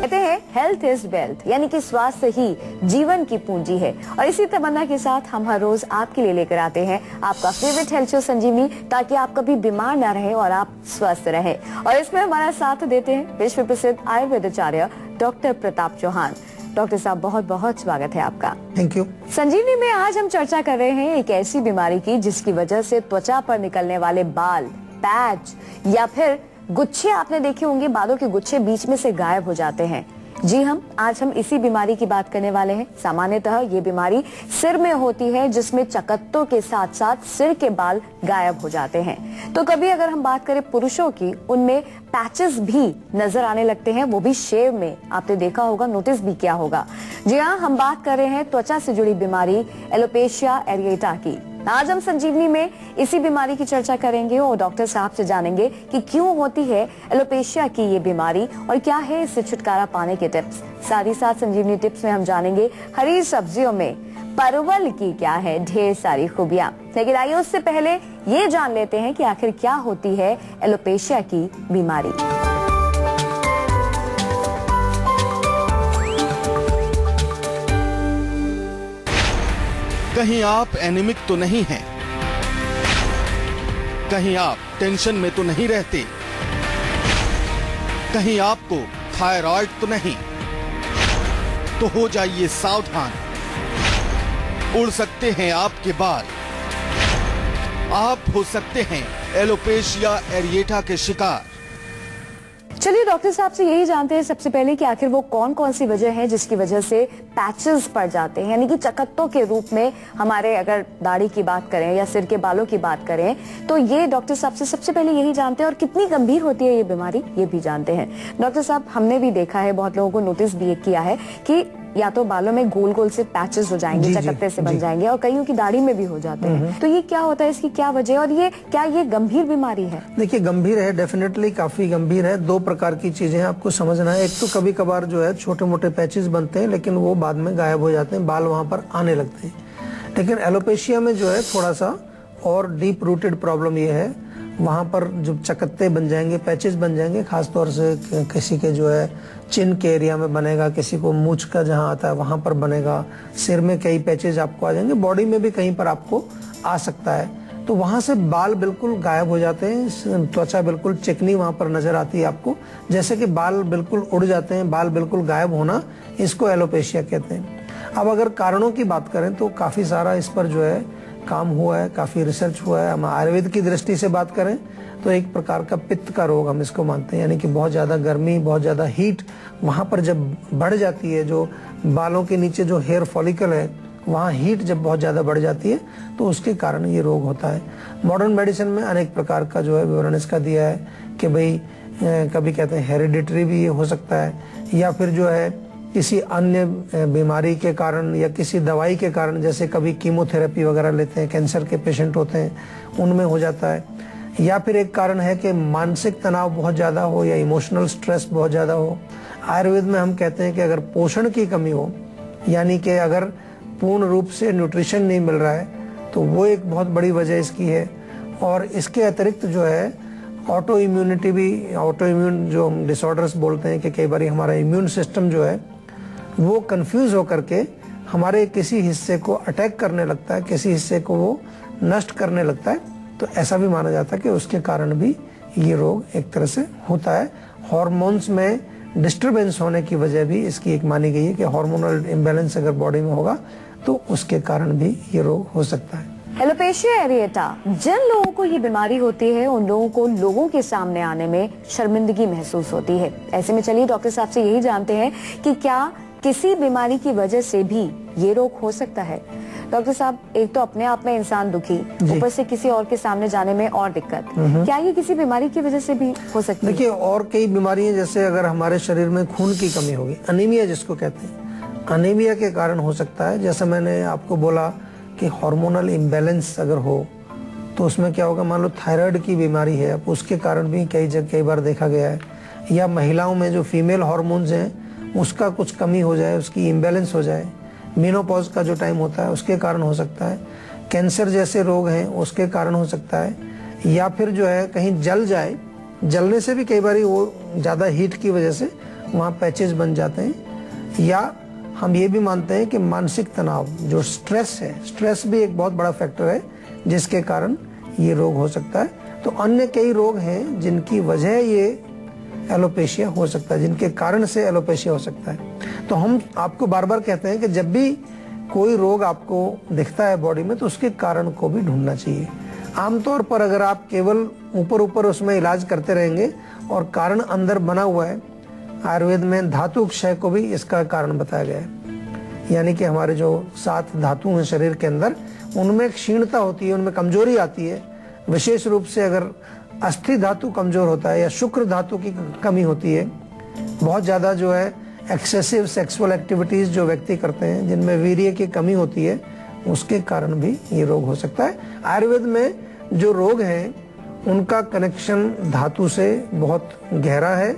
कहते हैं health is wealth, यानी कि स्वास्थ्य ही जीवन की पूंजी है। और इसी तमन्ना के साथ हम हर रोज आपके लिए लेकर आते हैं आपका फेवरेट हेल्थ शो संजीवनी, ताकि आप कभी बीमार ना रहे और आप स्वस्थ रहे। और इसमें हमारा साथ देते हैं विश्व प्रसिद्ध आयुर्वेदाचार्य डॉक्टर प्रताप चौहान। डॉक्टर साहब, बहुत बहुत स्वागत है आपका। Thank you. संजीवनी में आज हम चर्चा कर रहे हैं एक ऐसी बीमारी की जिसकी वजह से त्वचा पर निकलने वाले बाल, पैच या फिर गुच्छे आपने देखे होंगे, बालों के गुच्छे बीच में से गायब हो जाते हैं। जी आज हम इसी बीमारी की बात करने वाले हैं। सामान्यतः ये बीमारी सिर में होती है, जिसमें चकत्तों के साथ साथ सिर के बाल गायब हो जाते हैं। तो कभी अगर हम बात करें पुरुषों की, उनमें पैचेस भी नजर आने लगते हैं, वो भी शेव में। आपने देखा होगा, नोटिस भी किया होगा। जी हाँ, हम बात कर रहे हैं त्वचा से जुड़ी बीमारी एलोपेशिया एरिएटा की। आज हम संजीवनी में इसी बीमारी की चर्चा करेंगे और डॉक्टर साहब से जानेंगे कि क्यों होती है एलोपेशिया की ये बीमारी और क्या है इससे छुटकारा पाने के टिप्स। साथ ही साथ संजीवनी टिप्स में हम जानेंगे हरी सब्जियों में परवल की क्या है ढेर सारी खूबियां। लेकिन आइए उससे पहले ये जान लेते हैं कि आखिर क्या होती है एलोपेशिया की बीमारी। कहीं आप एनीमिक तो नहीं हैं, कहीं आप टेंशन में तो नहीं रहते, कहीं आपको थायराइड तो नहीं, तो हो जाइए सावधान। उड़ सकते हैं आपके बाल, आप हो सकते हैं एलोपेशिया एरिएटा के शिकार। चलिए डॉक्टर साहब से यही जानते हैं सबसे पहले कि आखिर वो कौन कौन सी वजह है जिसकी वजह से पैचेस पड़ जाते हैं, यानी कि चकत्तों के रूप में। हमारे अगर दाढ़ी की बात करें या सिर के बालों की बात करें, तो ये डॉक्टर साहब से सबसे पहले यही जानते हैं। और कितनी गंभीर होती है ये बीमारी, ये भी जानते हैं। डॉक्टर साहब, हमने भी देखा है, बहुत लोगों को नोटिस भी किया है कि या तो बालों में गोल गोल से पैचेस हो जाएंगे, चकत्ते से बन जाएंगे, और कईयों की दाढ़ी में भी हो जाते हैं। तो ये क्या होता है, इसकी क्या वजह है और ये क्या ये गंभीर बीमारी है? देखिए, गंभीर है, डेफिनेटली काफी गंभीर है। दो प्रकार की चीजें आपको समझना है। एक तो कभी कभार जो है छोटे मोटे पैचेस बनते हैं, लेकिन वो बाद में गायब हो जाते हैं, बाल वहां पर आने लगते हैं। लेकिन एलोपेशिया में जो है थोड़ा सा और डीप रूटेड प्रॉब्लम ये है, वहां पर जो चकत्ते बन जाएंगे, पैचेस बन जाएंगे। खासतौर से किसी के जो है चिन के एरिया में बनेगा, किसी को मूंछ का जहां आता है वहां पर बनेगा, सिर में कई पैचेस आपको आ जाएंगे, बॉडी में भी कहीं पर आपको आ सकता है। तो वहां से बाल बिल्कुल गायब हो जाते हैं, त्वचा बिल्कुल चिकनी वहां पर नजर आती है आपको, जैसे कि बाल बिल्कुल उड़ जाते हैं, बाल बिल्कुल गायब होना, इसको एलोपेशिया कहते हैं। अब अगर कारणों की बात करें तो काफी सारा इस पर जो है काम हुआ है, काफी रिसर्च हुआ है। हम आयुर्वेद की दृष्टि से बात करें तो एक प्रकार का पित्त का रोग हम इसको मानते हैं, यानी कि बहुत ज्यादा गर्मी, बहुत ज्यादा हीट वहां पर जब बढ़ जाती है, जो बालों के नीचे जो हेयर फॉलिकल है वहाँ हीट जब बहुत ज्यादा बढ़ जाती है तो उसके कारण ये रोग होता है। मॉडर्न मेडिसिन में अनेक प्रकार का जो है विवरण इसका दिया है कि भाई कभी कहते हैं हेरिडिटरी भी ये हो सकता है, या फिर जो है किसी अन्य बीमारी के कारण या किसी दवाई के कारण, जैसे कभी कीमोथेरेपी वगैरह लेते हैं, कैंसर के पेशेंट होते हैं, उनमें हो जाता है। या फिर एक कारण है कि मानसिक तनाव बहुत ज़्यादा हो या इमोशनल स्ट्रेस बहुत ज़्यादा हो। आयुर्वेद में हम कहते हैं कि अगर पोषण की कमी हो, यानी कि अगर पूर्ण रूप से न्यूट्रिशन नहीं मिल रहा है, तो वो एक बहुत बड़ी वजह इसकी है। और इसके अतिरिक्त जो है ऑटो इम्यूनिटी भी, ऑटो इम्यून जो हम डिसऑर्डर्स बोलते हैं कि कई बार हमारा इम्यून सिस्टम जो है वो कंफ्यूज होकर के हमारे किसी हिस्से को अटैक करने लगता है, किसी हिस्से को वो नष्ट करने लगता है। तो ऐसा भी माना जाता है कि उसके कारण भी ये रोग एक तरह से होता है। हार्मोन्स में डिस्टरबेंस होने की वजह भी इसकी एक मानी गई है कि हार्मोनल इम्बैलेंस अगर बॉडी में होगा तो उसके कारण भी ये रोग हो सकता है। एलोपेशिया एरिएटा, जिन लोगों को ये बीमारी होती है उन लोगों को लोगों के सामने आने में शर्मिंदगी महसूस होती है। ऐसे में चलिए डॉक्टर साहब से यही जानते हैं कि क्या किसी बीमारी की वजह से भी ये रोग हो सकता है? डॉक्टर साहब, एक तो अपने आप में इंसान दुखी, ऊपर से किसी और के सामने जाने में और दिक्कत, क्या ये किसी बीमारी की वजह से भी हो सकती है? देखिए, और कई बीमारियां, जैसे अगर हमारे शरीर में खून की कमी होगी, अनीमिया जिसको कहते हैं, अनीमिया के कारण हो सकता है। जैसे मैंने आपको बोला कि हार्मोनल इम्बैलेंस अगर हो तो उसमें क्या होगा, मान लो थायराइड की बीमारी है, अब उसके कारण भी कई बार देखा गया है। या महिलाओं में जो फीमेल हार्मोन्स हैं उसका कुछ कमी हो जाए, उसकी इम्बैलेंस हो जाए, मेनोपॉज का जो टाइम होता है उसके कारण हो सकता है। कैंसर जैसे रोग हैं उसके कारण हो सकता है। या फिर जो है कहीं जल जाए, जलने से भी कई बार वो ज़्यादा हीट की वजह से वहाँ पैचेस बन जाते हैं। या हम ये भी मानते हैं कि मानसिक तनाव जो स्ट्रेस है, स्ट्रेस भी एक बहुत बड़ा फैक्टर है जिसके कारण ये रोग हो सकता है। तो अन्य कई रोग हैं जिनकी वजह ये एलोपेशिया हो सकता है, जिनके कारण से एलोपेशिया हो सकता है। तो हम आपको बार बार कहते हैं कि जब भी कोई रोग आपको दिखता है बॉडी में तो उसके कारण को भी ढूंढना चाहिए। आमतौर पर अगर आप केवल ऊपर ऊपर उसमें इलाज करते रहेंगे और कारण अंदर बना हुआ है, आयुर्वेद में धातु क्षय को भी इसका कारण बताया गया है। यानी कि हमारे जो 7 धातु हैं शरीर के अंदर, उनमें क्षीणता होती है, उनमें कमजोरी आती है। विशेष रूप से अगर अस्थि धातु कमजोर होता है या शुक्र धातु की कमी होती है, बहुत ज्यादा जो है एक्सेसिव सेक्सुअल एक्टिविटीज जो व्यक्ति करते हैं जिनमें वीर्य की कमी होती है, उसके कारण भी ये रोग हो सकता है। आयुर्वेद में जो रोग हैं उनका कनेक्शन धातु से बहुत गहरा है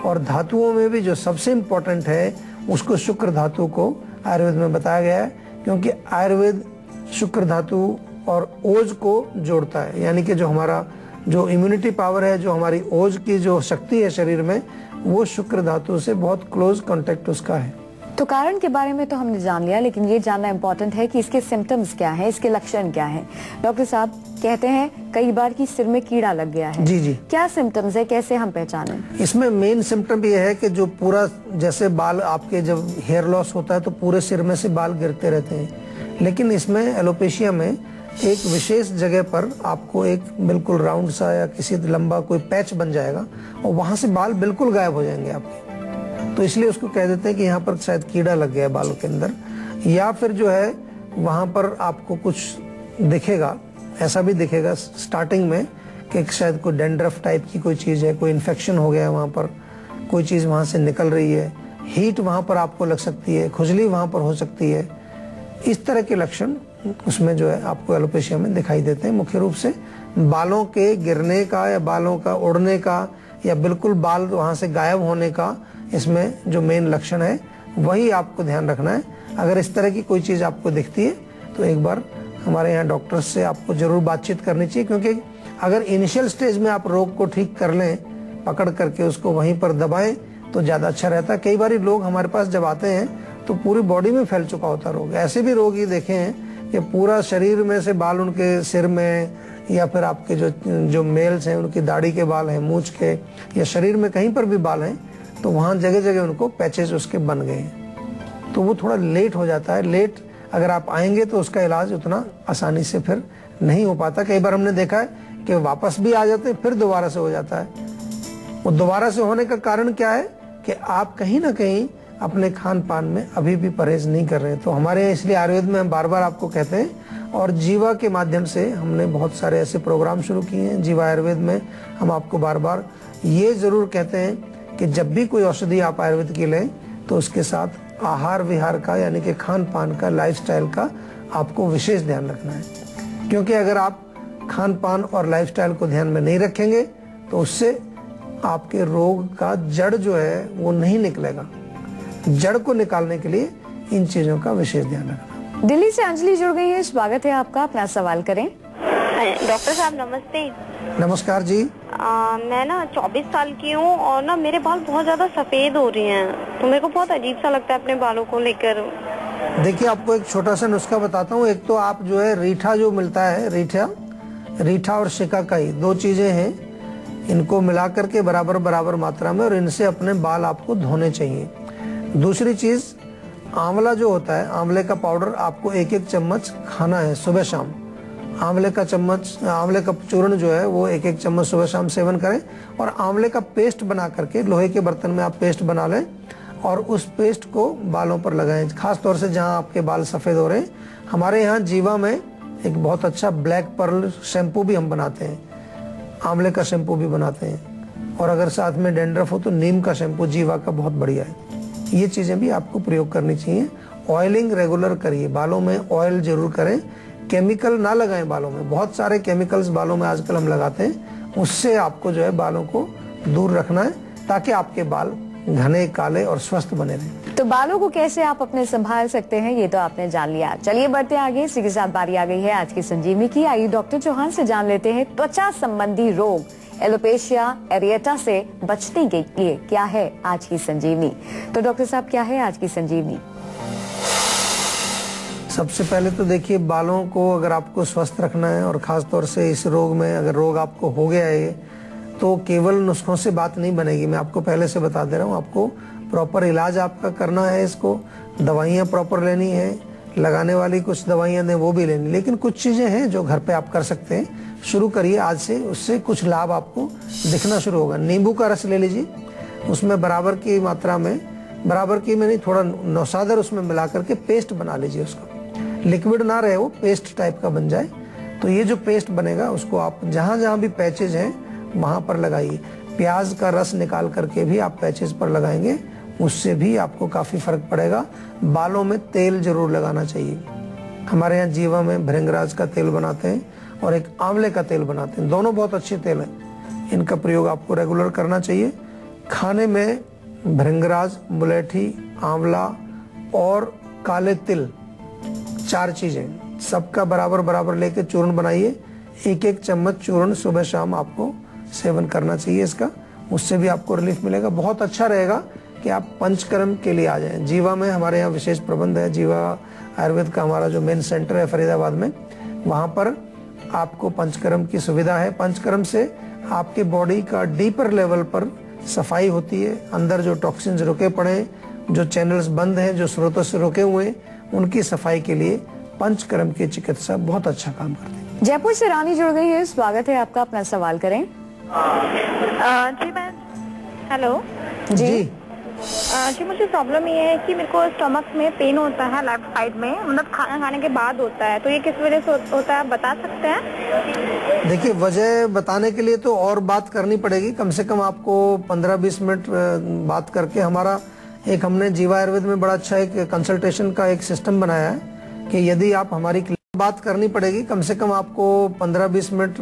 और धातुओं में भी जो सबसे इम्पोर्टेंट है उसको शुक्र धातु को आयुर्वेद में बताया गया है, क्योंकि आयुर्वेद शुक्र धातु और ओज को जोड़ता है। यानी कि जो हमारा जो इम्यूनिटी पावर है, जो हमारी ओज की जो शक्ति है शरीर में, वो शुक्र धातु से बहुत क्लोज कांटेक्ट उसका है। तो कारण के बारे में तो हमने जान लिया, लेकिन ये जानना इम्पोर्टेंट है कि इसके सिम्टम्स क्या हैं, इसके लक्षण क्या हैं। डॉक्टर साहब कहते हैं कई बार कि सिर में कीड़ा लग गया है। जी जी। क्या सिम्टम्स है, कैसे हम पहचानें? इसमें मेन सिम्टम ये है कि जो पूरा जैसे बाल आपके जब हेयर लॉस होता है तो पूरे सिर में से बाल गिरते रहते हैं, लेकिन इसमें एलोपेशिया में एक विशेष जगह पर आपको एक बिल्कुल राउंड सा या किसी लंबा कोई पैच बन जाएगा और वहां से बाल बिल्कुल गायब हो जाएंगे आपके। तो इसलिए उसको कह देते हैं कि यहाँ पर शायद कीड़ा लग गया है बालों के अंदर। या फिर जो है वहां पर आपको कुछ दिखेगा, ऐसा भी दिखेगा स्टार्टिंग में कि शायद कोई डेंड्रफ टाइप की कोई चीज है, कोई इन्फेक्शन हो गया है वहां पर, कोई चीज वहां से निकल रही है, हीट वहां पर आपको लग सकती है, खुजली वहां पर हो सकती है। इस तरह के लक्षण उसमें जो है आपको एलोपेशिया में दिखाई देते हैं। मुख्य रूप से बालों के गिरने का या बालों का उड़ने का या बिल्कुल बाल वहां से गायब होने का इसमें जो मेन लक्षण है वही आपको ध्यान रखना है। अगर इस तरह की कोई चीज आपको दिखती है तो एक बार हमारे यहाँ डॉक्टर से आपको जरूर बातचीत करनी चाहिए, क्योंकि अगर इनिशियल स्टेज में आप रोग को ठीक कर लें, पकड़ करके उसको वहीं पर दबाएं तो ज्यादा अच्छा रहता है। कई बार लोग हमारे पास जब आते हैं तो पूरी बॉडी में फैल चुका होता रोग। ऐसे भी रोग ये देखे हैं कि पूरा शरीर में से बाल उनके सिर में या फिर आपके जो मेल्स हैं उनकी दाढ़ी के बाल हैं, मूंछ के या शरीर में कहीं पर भी बाल हैं, तो वहां जगह जगह उनको पैचेस उसके बन गए हैं। तो वो थोड़ा लेट हो जाता है। लेट अगर आप आएंगे तो उसका इलाज उतना आसानी से फिर नहीं हो पाता। कई बार हमने देखा है कि वापस भी आ जाते हैं, फिर दोबारा से हो जाता है। वो दोबारा से होने का कारण क्या है कि आप कहीं ना कहीं अपने खान पान में अभी भी परहेज नहीं कर रहे हैं। तो हमारे इसलिए आयुर्वेद में हम बार बार आपको कहते हैं, और जीवा के माध्यम से हमने बहुत सारे ऐसे प्रोग्राम शुरू किए हैं। जीवा आयुर्वेद में हम आपको बार बार ये जरूर कहते हैं कि जब भी कोई औषधि आप आयुर्वेद की लें तो उसके साथ आहार विहार का, यानी कि खान पान का, लाइफस्टाइल का आपको विशेष ध्यान रखना है। क्योंकि अगर आप खान पान और लाइफस्टाइल को ध्यान में नहीं रखेंगे तो उससे आपके रोग का जड़ जो है वो नहीं निकलेगा। जड़ को निकालने के लिए इन चीजों का विशेष ध्यान रखना। दिल्ली से अंजलि जुड़ गई है, स्वागत है आपका, अपना सवाल करें। डॉक्टर साहब नमस्ते। नमस्कार जी। मैं ना 24 साल की हूँ और ना मेरे बाल बहुत ज्यादा सफेद हो रहे हैं, तो मेरे को बहुत अजीब सा लगता है अपने बालों को लेकर। देखिए, आपको एक छोटा सा नुस्खा बताता हूँ। एक तो आप जो है रीठा जो मिलता है, रीठा और शिकाकाई 2 चीजें हैं, इनको मिला करके बराबर बराबर मात्रा में, और इनसे अपने बाल आपको धोने चाहिए। दूसरी चीज, आंवला जो होता है, आंवले का पाउडर आपको 1-1 चम्मच खाना है सुबह शाम। आंवले का चूर्ण जो है वो 1-1 चम्मच सुबह शाम सेवन करें, और आंवले का पेस्ट बना करके लोहे के बर्तन में आप पेस्ट बना लें और उस पेस्ट को बालों पर लगाएं, खास तौर से जहां आपके बाल सफेद हो रहे हैं। हमारे यहाँ जीवा में एक बहुत अच्छा ब्लैक पर्ल शैम्पू भी हम बनाते हैं, आंवले का शैम्पू भी बनाते हैं, और अगर साथ में डेंड्रफ हो तो नीम का शैम्पू जीवा का बहुत बढ़िया है। ये चीजें भी आपको प्रयोग करनी चाहिए। ऑयलिंग रेगुलर करिए, बालों में ऑयल जरूर करें, केमिकल ना लगाएं बालों में। बहुत सारे केमिकल्स बालों में आजकल हम लगाते हैं, उससे आपको जो है बालों को दूर रखना है ताकि आपके बाल घने, काले और स्वस्थ बने रहें। तो बालों को कैसे आप अपने संभाल सकते हैं ये तो आपने जान लिया। चलिए बढ़ते आगे। इसी के साथ बारी आ गई है आज की संजीवनी की। आइए डॉक्टर चौहान से जान लेते हैं त्वचा संबंधी रोग एलोपेशिया एरिएटा से बचने के लिए क्या है आज की संजीवनी। तो डॉक्टर साहब, क्या है आज की संजीवनी? सबसे पहले तो देखिए, बालों को अगर आपको स्वस्थ रखना है और खास तौर से इस रोग में अगर रोग आपको हो गया है तो केवल नुस्खों से बात नहीं बनेगी। मैं आपको पहले से बता दे रहा हूँ, आपको प्रॉपर इलाज आपका करना है, इसको दवाइयाँ प्रॉपर लेनी है, लगाने वाली कुछ दवाइयाँ दें वो भी लेनी, लेकिन कुछ चीज़ें हैं जो घर पे आप कर सकते हैं। शुरू करिए आज से, उससे कुछ लाभ आपको दिखना शुरू होगा। नींबू का रस ले लीजिए, उसमें बराबर की मात्रा में, बराबर की में नहीं, थोड़ा नौसादर उसमें मिला करके पेस्ट बना लीजिए। उसको लिक्विड ना रहे, वो पेस्ट टाइप का बन जाए। तो ये जो पेस्ट बनेगा उसको आप जहाँ जहाँ भी पैचेज हैं वहाँ पर लगाइए। प्याज का रस निकाल करके भी आप पैचेज पर लगाएंगे, उससे भी आपको काफ़ी फर्क पड़ेगा। बालों में तेल जरूर लगाना चाहिए। हमारे यहाँ जीवा में भृंगराज का तेल बनाते हैं और एक आंवले का तेल बनाते हैं, दोनों बहुत अच्छे तेल हैं। इनका प्रयोग आपको रेगुलर करना चाहिए। खाने में भृंगराज, मुलेठी, आंवला और काले तिल, 4 चीजें सबका बराबर बराबर लेके चूर्ण बनाइए। 1-1 चम्मच चूर्ण सुबह शाम आपको सेवन करना चाहिए इसका, उससे भी आपको रिलीफ मिलेगा। बहुत अच्छा रहेगा कि आप पंचकर्म के लिए आ जाएं। जीवा में हमारे यहाँ विशेष प्रबंध है, जीवा आयुर्वेद का हमारा जो मेन सेंटर है फरीदाबाद में, वहाँ पर आपको पंचकर्म की सुविधा है। पंचकर्म से आपके बॉडी का डीपर लेवल पर सफाई होती है। अंदर जो टॉक्सिन्स रुके पड़े, जो चैनल्स बंद हैं, जो स्रोतों से रुके हुए हैं, उनकी सफाई के लिए पंचकर्म की चिकित्सा बहुत अच्छा काम करती है। जयपुर से रानी जुड़ गई है, स्वागत है आपका, अपना सवाल करें। जी मैम, हेलो जी जी, मुझे प्रॉब्लम ये है कि मेरे को स्टमक में पेन होता है लेफ्ट साइड में, मतलब खाना खाने के बाद होता है, तो ये किस वजह से होता है, आप बता सकते हैं? देखिए, वजह बताने के लिए तो और बात करनी पड़ेगी, कम से कम आपको 15-20 मिनट बात करके। हमारा एक हमने जीवा आयुर्वेद में बड़ा अच्छा एक कंसल्टेशन का एक सिस्टम बनाया है कि यदि आप हमारी बात करनी पड़ेगी, कम से कम आपको 15-20 मिनट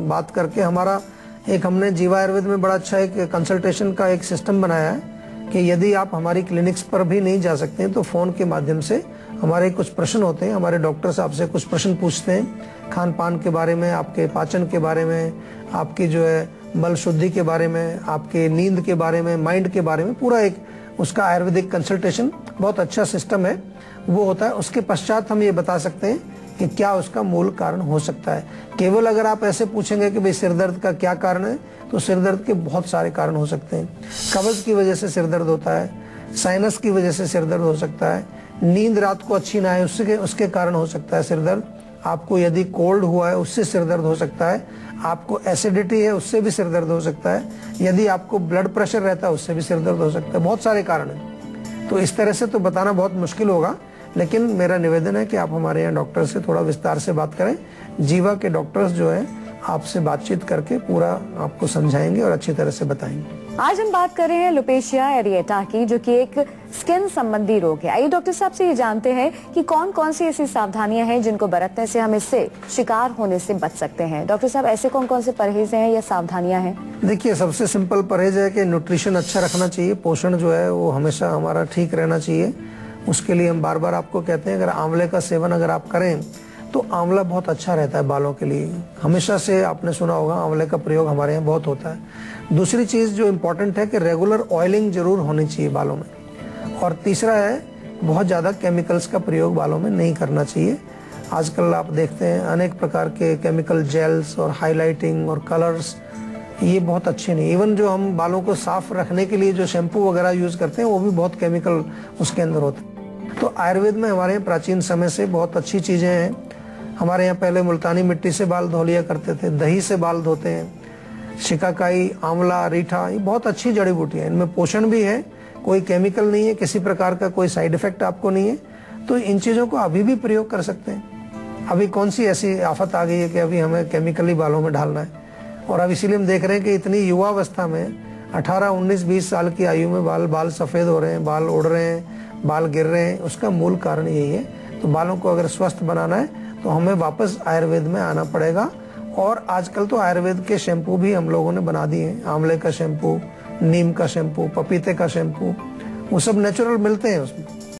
बात करके। हमारा एक हमने जीवा आयुर्वेद में बड़ा अच्छा एक कंसल्टेशन का एक सिस्टम बनाया है कि यदि आप हमारी क्लिनिक्स पर भी नहीं जा सकते हैं तो फोन के माध्यम से हमारे कुछ प्रश्न होते हैं, हमारे डॉक्टर्स आपसे कुछ प्रश्न पूछते हैं खान पान के बारे में, आपके पाचन के बारे में, आपकी जो है मल शुद्धि के बारे में, आपके नींद के बारे में, माइंड के बारे में, पूरा एक उसका आयुर्वेदिक कंसल्टेशन बहुत अच्छा सिस्टम है वो होता है। उसके पश्चात हम ये बता सकते हैं कि क्या उसका मूल कारण हो सकता है। केवल अगर आप ऐसे पूछेंगे कि भाई सिर दर्द का क्या कारण है, तो सिर दर्द के बहुत सारे कारण हो सकते हैं। कब्ज की वजह से सिर दर्द होता है, साइनस की वजह से सिर दर्द हो सकता है, नींद रात को अच्छी ना आए उसके कारण हो सकता है सिर दर्द, आपको यदि कोल्ड हुआ है उससे सिर दर्द हो सकता है, आपको एसिडिटी है उससे भी सिर दर्द हो सकता है, यदि आपको ब्लड प्रेशर रहता है उससे भी सिर दर्द हो सकता है। बहुत सारे कारण हैं। तो इस तरह से तो बताना बहुत मुश्किल होगा, लेकिन मेरा निवेदन है कि आप हमारे यहाँ डॉक्टर से थोड़ा विस्तार से बात करें। जीवा के डॉक्टर्स जो है आपसे बातचीत करके पूरा आपको समझाएंगे और अच्छी तरह से बताएंगे। आज हम बात कर रहे हैं एलोपेशिया एरिएटा की, जो कि एक स्किन संबंधी रोग है। आइए डॉक्टर साहब से ये जानते हैं कि कौन कौन सी ऐसी सावधानियां हैं जिनको बरतने से हम इससे शिकार होने से बच सकते हैं। डॉक्टर साहब, ऐसे कौन कौन से परहेज हैं या सावधानियां हैं? देखिए, सबसे सिंपल परहेज है कि न्यूट्रिशन अच्छा रखना चाहिए, पोषण जो है वो हमेशा हमारा ठीक रहना चाहिए। उसके लिए हम बार बार आपको कहते हैं अगर आंवले का सेवन अगर आप करें तो आंवला बहुत अच्छा रहता है बालों के लिए। हमेशा से आपने सुना होगा आंवले का प्रयोग हमारे यहाँ बहुत होता है। दूसरी चीज़ जो इम्पोर्टेंट है कि रेगुलर ऑयलिंग जरूर होनी चाहिए बालों में। और तीसरा है, बहुत ज़्यादा केमिकल्स का प्रयोग बालों में नहीं करना चाहिए। आजकल आप देखते हैं अनेक प्रकार के केमिकल जेल्स और हाईलाइटिंग और कलर्स, ये बहुत अच्छे नहीं। इवन जो हम बालों को साफ रखने के लिए जो शैम्पू वगैरह यूज़ करते हैं वो भी बहुत केमिकल उसके अंदर होते हैं। तो आयुर्वेद में हमारे यहाँ प्राचीन समय से बहुत अच्छी चीज़ें हैं। हमारे यहाँ पहले मुल्तानी मिट्टी से बाल धो लिया करते थे, दही से बाल धोते हैं, शिकाकाई, आंवला, रीठा, ये बहुत अच्छी जड़ी बूटी है। इनमें पोषण भी है, कोई केमिकल नहीं है, किसी प्रकार का कोई साइड इफेक्ट आपको नहीं है। तो इन चीज़ों को अभी भी प्रयोग कर सकते हैं। अभी कौन सी ऐसी आफत आ गई है कि अभी हमें केमिकली बालों में डालना है। और अब इसीलिए हम देख रहे हैं कि इतनी युवावस्था में 18, 19, 20 साल की आयु में बाल सफ़ेद हो रहे हैं, बाल उड़ रहे हैं, बाल गिर रहे हैं। उसका मूल कारण यही है। तो बालों को अगर स्वस्थ बनाना है तो हमें वापस आयुर्वेद में आना पड़ेगा। और आजकल तो आयुर्वेद के शैम्पू भी हम लोगों ने बना दिए हैं। आंवले का शैम्पू, नीम का शैम्पू, पपीते का शैम्पू, वो सब नेचुरल मिलते हैं उसमें।